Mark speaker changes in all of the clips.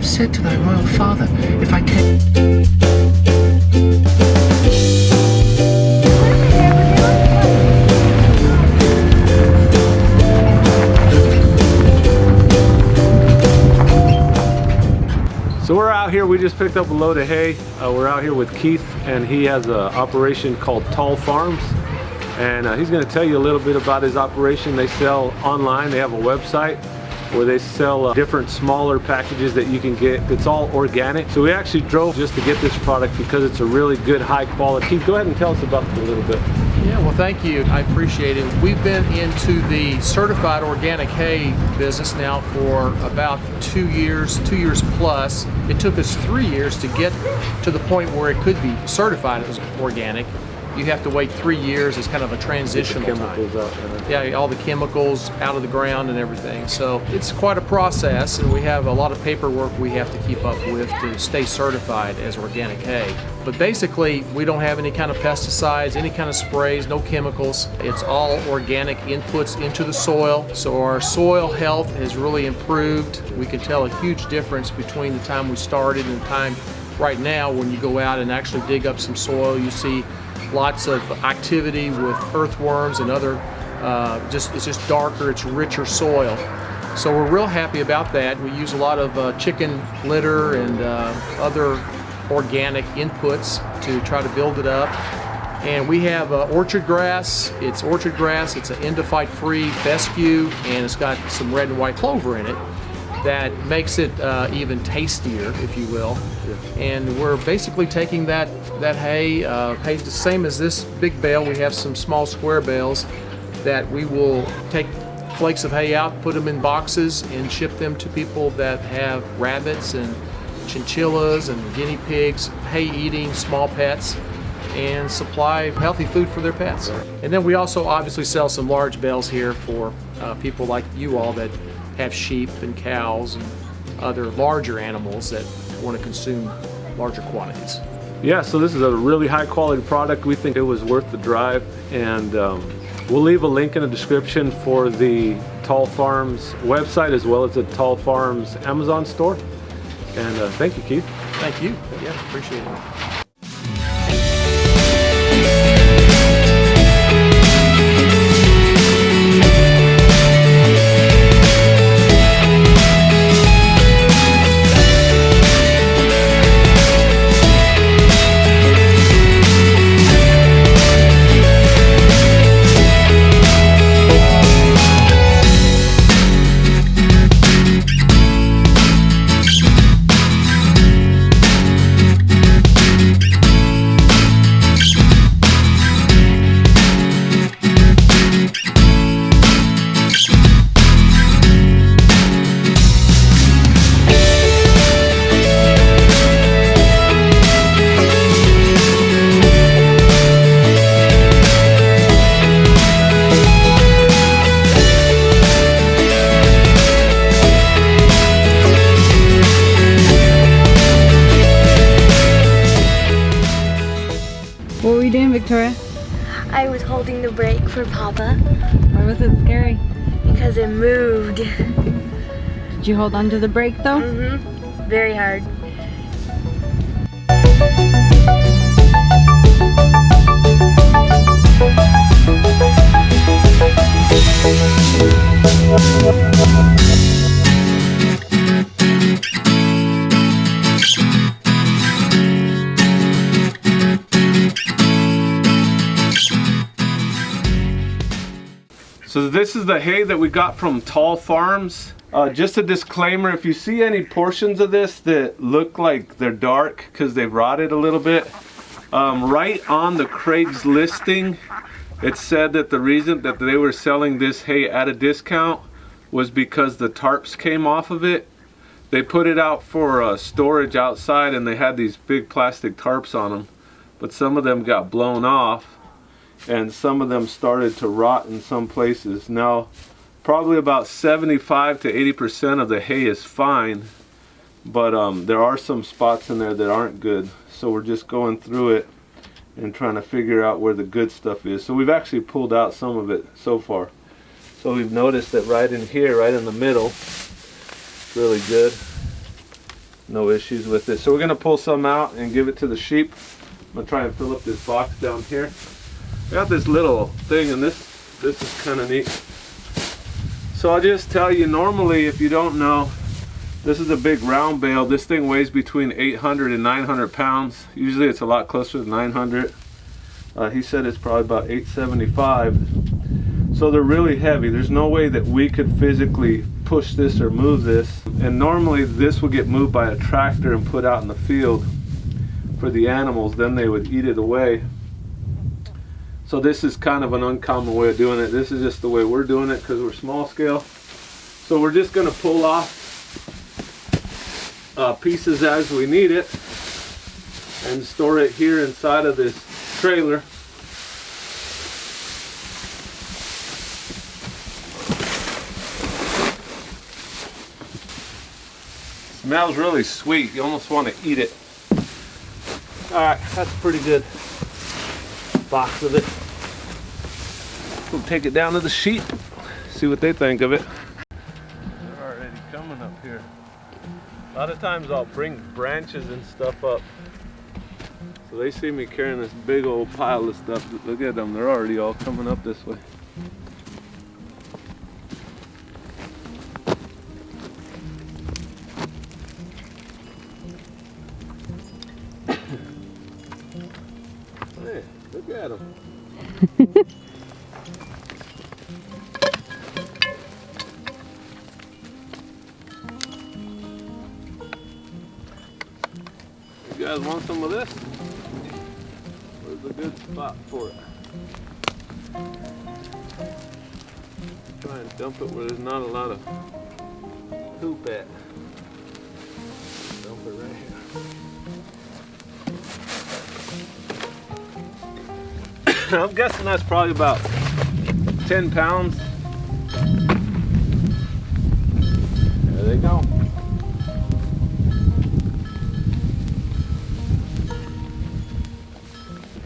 Speaker 1: have said to thy royal father, if I can.
Speaker 2: So we're out here, we just picked up a load of hay. We're out here with Keith, and he has an operation called Taul Farms. And he's going to tell you a little bit about his operation. They sell online, they have a website where they sell different smaller packages that you can get. It's all organic. So we actually drove just to get this product because it's a really good, high quality. Keith, go ahead and tell us about it a little bit.
Speaker 3: Yeah, well, thank you. I appreciate it. We've been into the certified organic hay business now for about 2 years plus. It took us 3 years to get to the point where it could be certified as organic. You have to wait 3 years as kind of a transitional time. Yeah, all the chemicals out of the ground and everything. So it's quite a process, and we have a lot of paperwork we have to keep up with to stay certified as organic hay. But basically, we don't have any kind of pesticides, any kind of sprays, no chemicals. It's all organic inputs into the soil. So our soil health has really improved. We can tell a huge difference between the time we started and the time right now. When you go out and actually dig up some soil, you see lots of activity with earthworms and other, it's just darker, it's richer soil. So we're real happy about that. We use a lot of chicken litter and other organic inputs to try to build it up. And we have orchard grass. It's orchard grass, it's an endophyte-free fescue, and it's got some red and white clover in it that makes it even tastier, if you will. And we're basically taking that hay, hay the same as this big bale. We have some small square bales that we will take flakes of hay out, put them in boxes, and ship them to people that have rabbits and chinchillas and guinea pigs, hay-eating small pets, and supply healthy food for their pets. And then we also obviously sell some large bales here for people like you all that have sheep and cows and other larger animals that want to consume larger quantities.
Speaker 2: Yeah, so this is a really high quality product. We think it was worth the drive, and we'll leave a link in the description for the Taul Farms website as well as the Taul Farms Amazon store. And thank you, Keith.
Speaker 3: Thank you. Yeah, appreciate it.
Speaker 4: What were you doing, Victoria?
Speaker 5: I was holding the brake for Papa.
Speaker 4: Why was it scary?
Speaker 5: Because it moved.
Speaker 4: Did you hold on to the brake though?
Speaker 5: Mm-hmm. Very hard.
Speaker 2: So this is the hay that we got from Taul Farms. Just a disclaimer, if you see any portions of this that look like they're dark because they've rotted a little bit, right on the Craig's listing, it said that the reason that they were selling this hay at a discount was because the tarps came off of it. They put it out for storage outside, and they had these big plastic tarps on them, but some of them got blown off and some of them started to rot in some places. Now, probably about 75 to 80% of the hay is fine, but there are some spots in there that aren't good. So we're just going through it and trying to figure out where the good stuff is. So we've actually pulled out some of it so far. So we've noticed that right in here, right in the middle, it's really good. no issues with it. So we're gonna pull some out and give it to the sheep. I'm gonna try and fill up this box down here. I got this little thing, and this is kind of neat. So I'll just tell you, normally, if you don't know, this is a big round bale. This thing weighs between 800 and 900 pounds. Usually it's a lot closer to 900. He said it's probably about 875. So they're really heavy. There's no way that we could physically push this or move this. And normally this would get moved by a tractor and put out in the field for the animals. Then they would eat it away. So this is kind of an uncommon way of doing it. This is just the way we're doing it because we're small scale. So we're just gonna pull off pieces as we need it and store it here inside of this trailer. Smells really sweet. You almost want to eat it. All right, that's a pretty good box of it. We'll take it down to the sheep, see what they think of it. They're already coming up here. A lot of times I'll bring branches and stuff up. So they see me carrying this big old pile of stuff. Look at them, they're already all coming up this way. Hey, look at them. You guys want some of this? Where's a good spot for it? Try and dump it where there's not a lot of poop at. Dump it right here. I'm guessing that's probably about 10 pounds. There they go.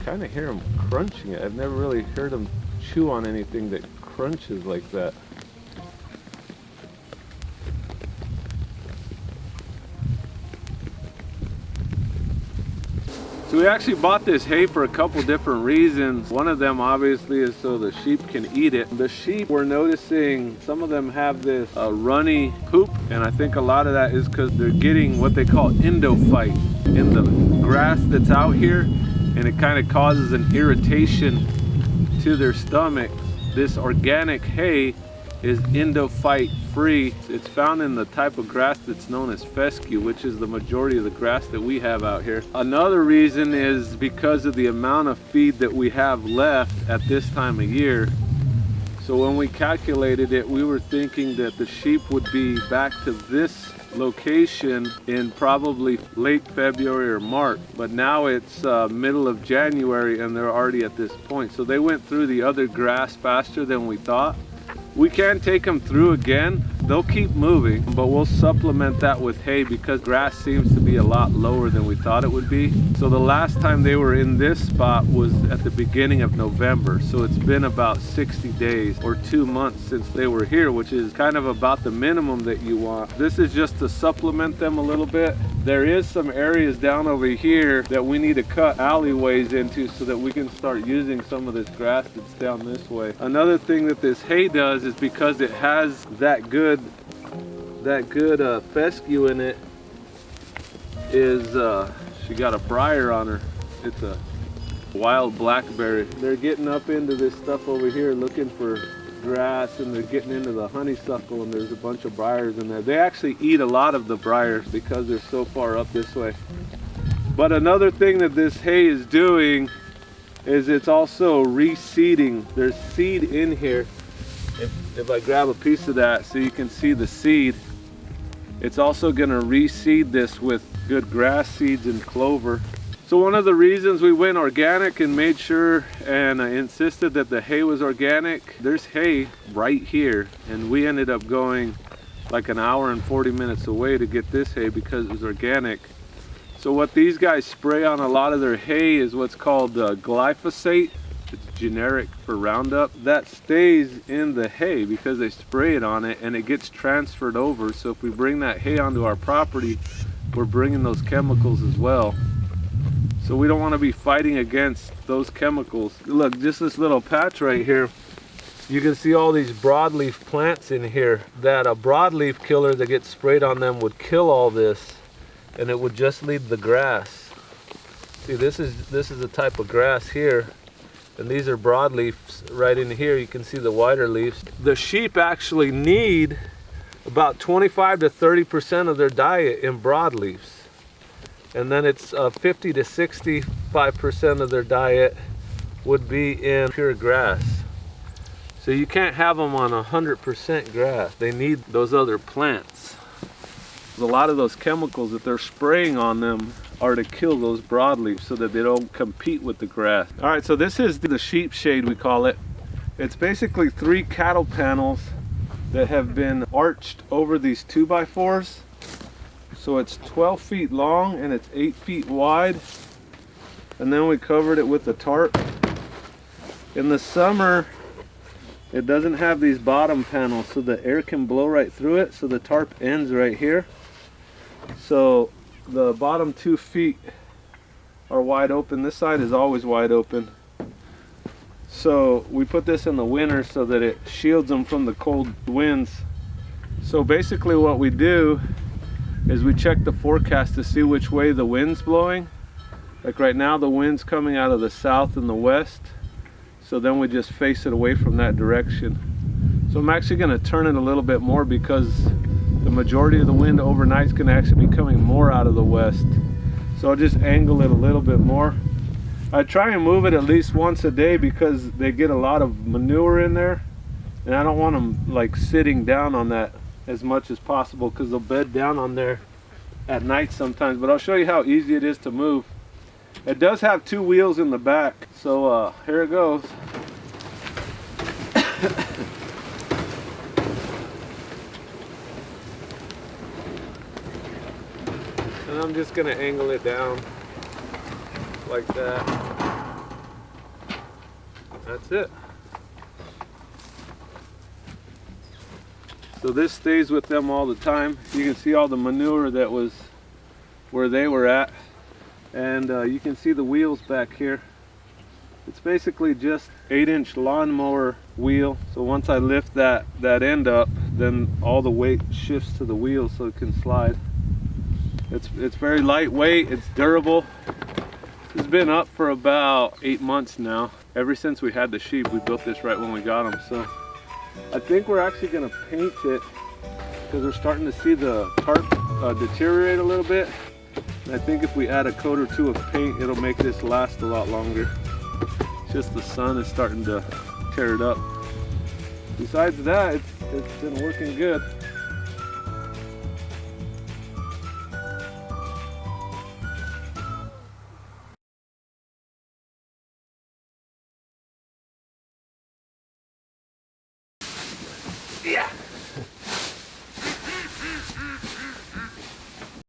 Speaker 2: Kind of hear them crunching it. I've never really heard them chew on anything that crunches like that. So we actually bought this hay for a couple different reasons. One of them obviously is so the sheep can eat it. The sheep, we're noticing some of them have this runny poop, and I think a lot of that is because they're getting what they call endophyte in the grass that's out here. And it kind of causes an irritation to their stomach. This organic hay is endophyte free. It's found in the type of grass that's known as fescue, which is the majority of the grass that we have out here. Another reason is because of the amount of feed that we have left at this time of year. So when we calculated it, we were thinking that the sheep would be back to this location in probably late February or March, but now it's middle of January and they're already at this point. So they went through the other grass faster than we thought. We can take them through again. They'll keep moving, but we'll supplement that with hay because grass seems to be a lot lower than we thought it would be. So the last time they were in this spot was at the beginning of November. So it's been about 60 days or 2 months since they were here, which is kind of about the minimum that you want. This is just to supplement them a little bit. There is some areas down over here that we need to cut alleyways into so that we can start using some of this grass that's down this way. Another thing that this hay does is because it has that good fescue in it is she got a briar on her. It's a wild blackberry. They're getting up into this stuff over here looking for grass, and they're getting into the honeysuckle, and there's a bunch of briars in there. They actually eat a lot of the briars because they're so far up this way. But another thing that this hay is doing is it's also reseeding. There's seed in here. If I grab a piece of that so you can see the seed, it's also going to reseed this with good grass seeds and clover. So one of the reasons we went organic and made sure and insisted that the hay was organic, there's hay right here, and we ended up going like an hour and 40 minutes away to get this hay because it was organic. So what these guys spray on a lot of their hay is what's called glyphosate. It's generic for Roundup. That stays in the hay because they spray it on it and it gets transferred over. So if we bring that hay onto our property, we're bringing those chemicals as well. So we don't want to be fighting against those chemicals. Look, just this little patch right here, you can see all these broadleaf plants in here that a broadleaf killer that gets sprayed on them would kill all this, and it would just leave the grass. See, this is a type of grass here, and these are broadleafs right in here. You can see the wider leaves. The sheep actually need about 25 to 30% of their diet in broadleaves. And then it's 50 to 65% of their diet would be in pure grass. So you can't have them on 100% grass. They need those other plants. A lot of those chemicals that they're spraying on them are to kill those broadleaves so that they don't compete with the grass. All right, so this is the sheep shade, we call it. It's basically 3 cattle panels that have been arched over these 2x4s. So it's 12 feet long and it's 8 feet wide. And then we covered it with a tarp. In the summer, it doesn't have these bottom panels, so the air can blow right through it. So the tarp ends right here. So the bottom 2 feet are wide open. This side is always wide open. So we put this in the winter so that it shields them from the cold winds. So basically what we do is we check the forecast to see which way the wind's blowing. Like right now the wind's coming out of the south and the west. So then we just face it away from that direction. So I'm actually going to turn it a little bit more because the majority of the wind overnight is going to actually be coming more out of the west. So I'll just angle it a little bit more. I try and move it at least once a day because they get a lot of manure in there. And I don't want them like sitting down on that as much as possible because they'll bed down on there at night sometimes. But I'll show you how easy it is to move. It does have 2 wheels in the back, so here it goes. And I'm just gonna angle it down like that. That's it. So this stays with them all the time. You can see all the manure that was where they were at. And you can see the wheels back here. It's basically just 8-inch lawnmower wheel. So once I lift that end up, then all the weight shifts to the wheel so it can slide. It's very lightweight, it's durable. It's been up for about 8 months now. Ever since we had the sheep, we built this right when we got them. So I think we're actually gonna paint it because we're starting to see the tarp deteriorate a little bit. And I think if we add a coat or 2 of paint, it'll make this last a lot longer. It's just the sun is starting to tear it up. Besides that, it's been working good.